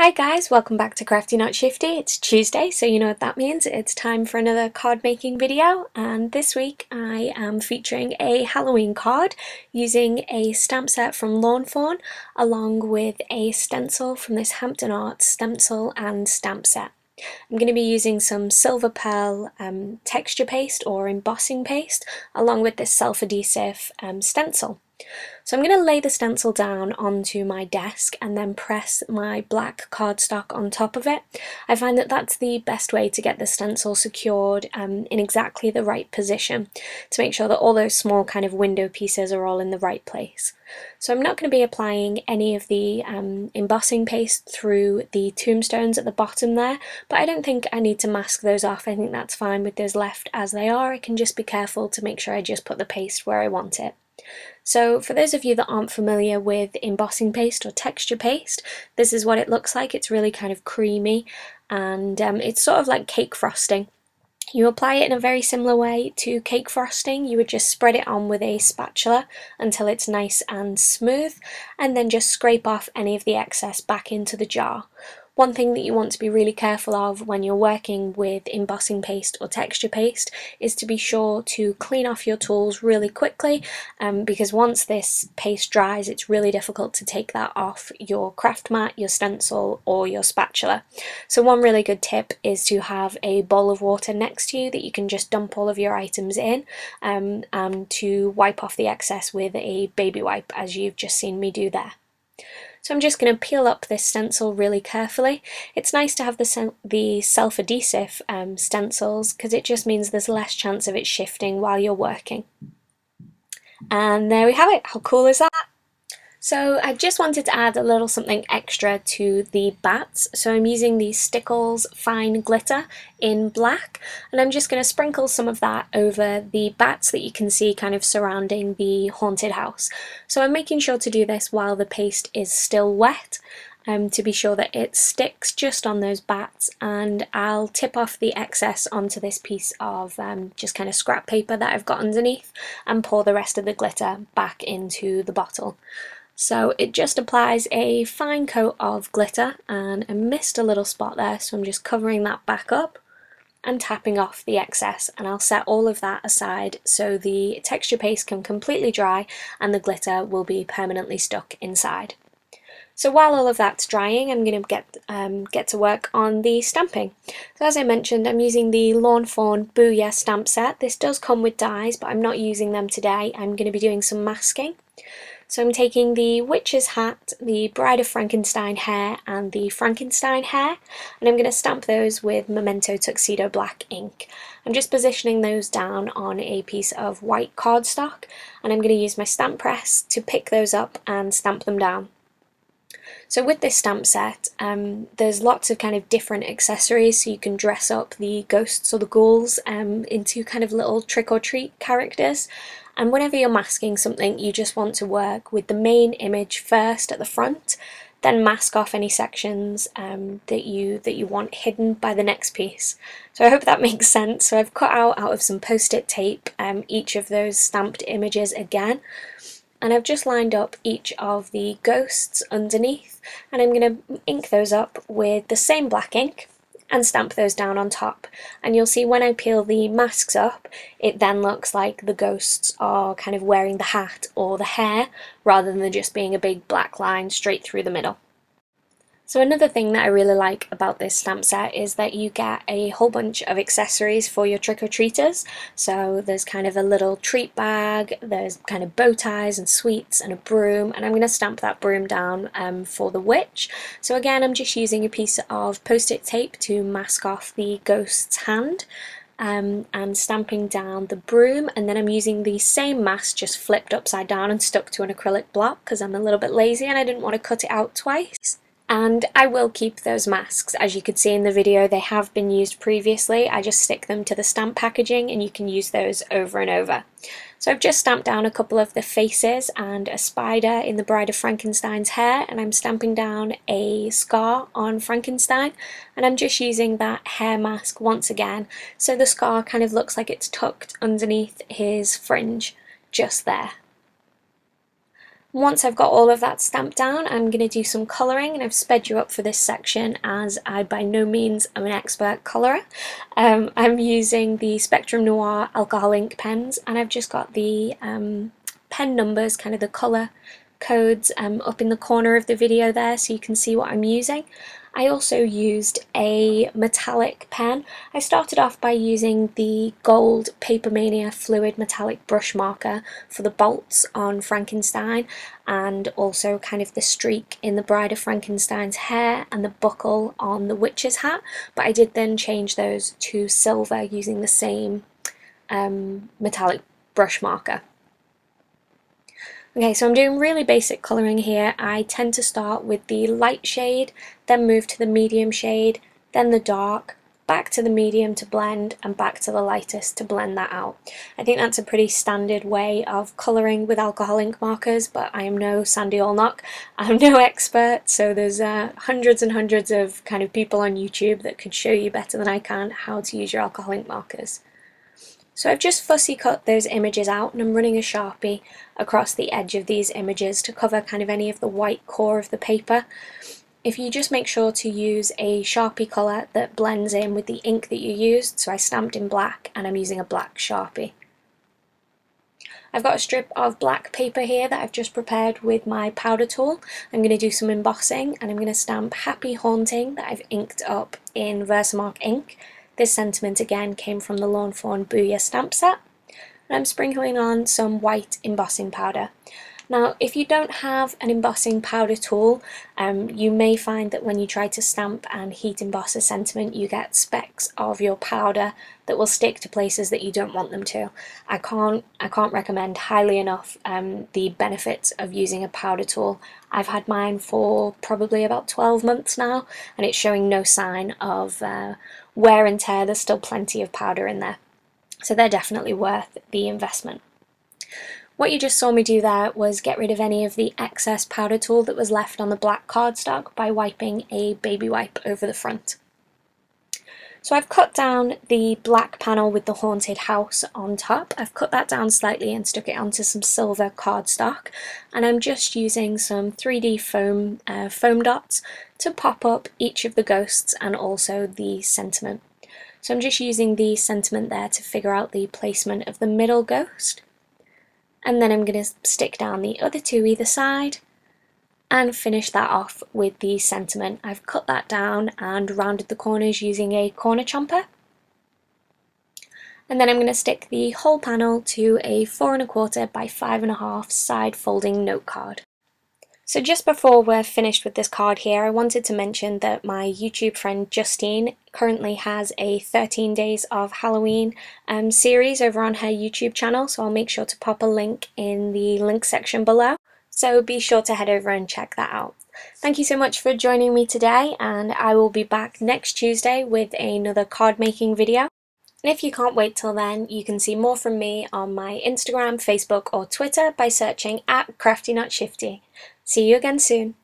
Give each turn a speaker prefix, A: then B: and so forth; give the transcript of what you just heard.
A: Hi guys, welcome back to Crafty Not Shifty. It's Tuesday, so you know what that means. It's time for another card making video, and this week I am featuring a Halloween card using a stamp set from Lawn Fawn along with a stencil from this Hampton Art stencil and stamp set. I'm going to be using some silver pearl texture paste or embossing paste along with this self-adhesive stencil. So I'm going to lay the stencil down onto my desk and then press my black cardstock on top of it. I find that that's the best way to get the stencil secured in exactly the right position to make sure that all those small kind of window pieces are all in the right place. So I'm not going to be applying any of the embossing paste through the tombstones at the bottom there, but I don't think I need to mask those off. I think that's fine with those left as they are. I can just be careful to make sure I just put the paste where I want it. So for those of you that aren't familiar with embossing paste or texture paste, this is what it looks like. It's really kind of creamy and it's sort of like cake frosting. You apply it in a very similar way to cake frosting. You would just spread it on with a spatula until it's nice and smooth, and then just scrape off any of the excess back into the jar. One thing that you want to be really careful of when you're working with embossing paste or texture paste is to be sure to clean off your tools really quickly, because once this paste dries it's really difficult to take that off your craft mat, your stencil or your spatula. So one really good tip is to have a bowl of water next to you that you can just dump all of your items in, and to wipe off the excess with a baby wipe, as you've just seen me do there. So I'm just going to peel up this stencil really carefully. It's nice to have the self-adhesive stencils because it just means there's less chance of it shifting while you're working. And there we have it. How cool is that? So I just wanted to add a little something extra to the bats, so I'm using the Stickles Fine Glitter in black, and I'm just going to sprinkle some of that over the bats that you can see kind of surrounding the haunted house. So I'm making sure to do this while the paste is still wet, to be sure that it sticks just on those bats, and I'll tip off the excess onto this piece of just kind of scrap paper that I've got underneath and pour the rest of the glitter back into the bottle. So it just applies a fine coat of glitter, and I missed a little spot there, so I'm just covering that back up and tapping off the excess, and I'll set all of that aside so the texture paste can completely dry and the glitter will be permanently stuck inside. So while all of that's drying, I'm going to get to work on the stamping. So as I mentioned, I'm using the Lawn Fawn Booyah stamp set. This does come with dies, but I'm not using them today. I'm going to be doing some masking. So I'm taking the witch's hat, the Bride of Frankenstein hair and the Frankenstein hair, and I'm going to stamp those with Memento Tuxedo black ink. I'm just positioning those down on a piece of white cardstock, and I'm going to use my stamp press to pick those up and stamp them down. So with this stamp set, there's lots of kind of different accessories, so you can dress up the ghosts or the ghouls into kind of little trick-or-treat characters. And whenever you're masking something, you just want to work with the main image first at the front, then mask off any sections that you want hidden by the next piece. So I hope that makes sense. So I've cut out of some post-it tape each of those stamped images again, and I've just lined up each of the ghosts underneath, and I'm going to ink those up with the same black ink and stamp those down on top. And you'll see when I peel the masks up, it then looks like the ghosts are kind of wearing the hat or the hair rather than just being a big black line straight through the middle. So another thing that I really like about this stamp set is that you get a whole bunch of accessories for your trick-or-treaters. So there's kind of a little treat bag, there's kind of bow ties and sweets and a broom, and I'm going to stamp that broom down for the witch. So again, I'm just using a piece of post-it tape to mask off the ghost's hand. And stamping down the broom, and then I'm using the same mask just flipped upside down and stuck to an acrylic block because I'm a little bit lazy and I didn't want to cut it out twice. And I will keep those masks. As you could see in the video, they have been used previously. I just stick them to the stamp packaging and you can use those over and over. So I've just stamped down a couple of the faces and a spider in the Bride of Frankenstein's hair, and I'm stamping down a scar on Frankenstein, and I'm just using that hair mask once again so the scar kind of looks like it's tucked underneath his fringe just there. Once I've got all of that stamped down, I'm going to do some colouring, and I've sped you up for this section as I by no means am an expert colourer. I'm using the Spectrum Noir alcohol ink pens, and I've just got the pen numbers, kind of the colour codes up in the corner of the video there so you can see what I'm using. I also used a metallic pen. I started off by using the gold Papermania fluid metallic brush marker for the bolts on Frankenstein, and also kind of the streak in the Bride of Frankenstein's hair and the buckle on the witch's hat, but I did then change those to silver using the same metallic brush marker. Okay, so I'm doing really basic colouring here. I tend to start with the light shade, then move to the medium shade, then the dark, back to the medium to blend, and back to the lightest to blend that out. I think that's a pretty standard way of colouring with alcohol ink markers, but I am no Sandy Allnock. I'm no expert, so there's hundreds and hundreds of kind of people on YouTube that could show you better than I can how to use your alcohol ink markers. So I've just fussy cut those images out, and I'm running a Sharpie across the edge of these images to cover kind of any of the white core of the paper. If you just make sure to use a Sharpie colour that blends in with the ink that you used, so I stamped in black and I'm using a black Sharpie. I've got a strip of black paper here that I've just prepared with my powder tool. I'm going to do some embossing, and I'm going to stamp Happy Haunting that I've inked up in Versamark ink. This sentiment again came from the Lawn Fawn Booyah stamp set. And I'm sprinkling on some white embossing powder. Now, if you don't have an embossing powder tool, you may find that when you try to stamp and heat emboss a sentiment, you get specks of your powder that will stick to places that you don't want them to. I can't recommend highly enough the benefits of using a powder tool. I've had mine for probably about 12 months now, and it's showing no sign of wear and tear. There's still plenty of powder in there, so they're definitely worth the investment. What you just saw me do there was get rid of any of the excess powder tool that was left on the black cardstock by wiping a baby wipe over the front. So I've cut down the black panel with the haunted house on top. I've cut that down slightly and stuck it onto some silver cardstock, and I'm just using some 3D foam dots to pop up each of the ghosts and also the sentiment. So I'm just using the sentiment there to figure out the placement of the middle ghost. And then I'm going to stick down the other two either side and finish that off with the sentiment. I've cut that down and rounded the corners using a corner chomper. And then I'm going to stick the whole panel to a 4 1/4 by 5 1/2 side folding note card. So just before we're finished with this card here, I wanted to mention that my YouTube friend Justine currently has a 13 Days of Halloween series over on her YouTube channel, so I'll make sure to pop a link in the link section below. So be sure to head over and check that out. Thank you so much for joining me today, and I will be back next Tuesday with another card making video. And if you can't wait till then, you can see more from me on my Instagram, Facebook or Twitter by searching @CraftyNotShifty. See you again soon.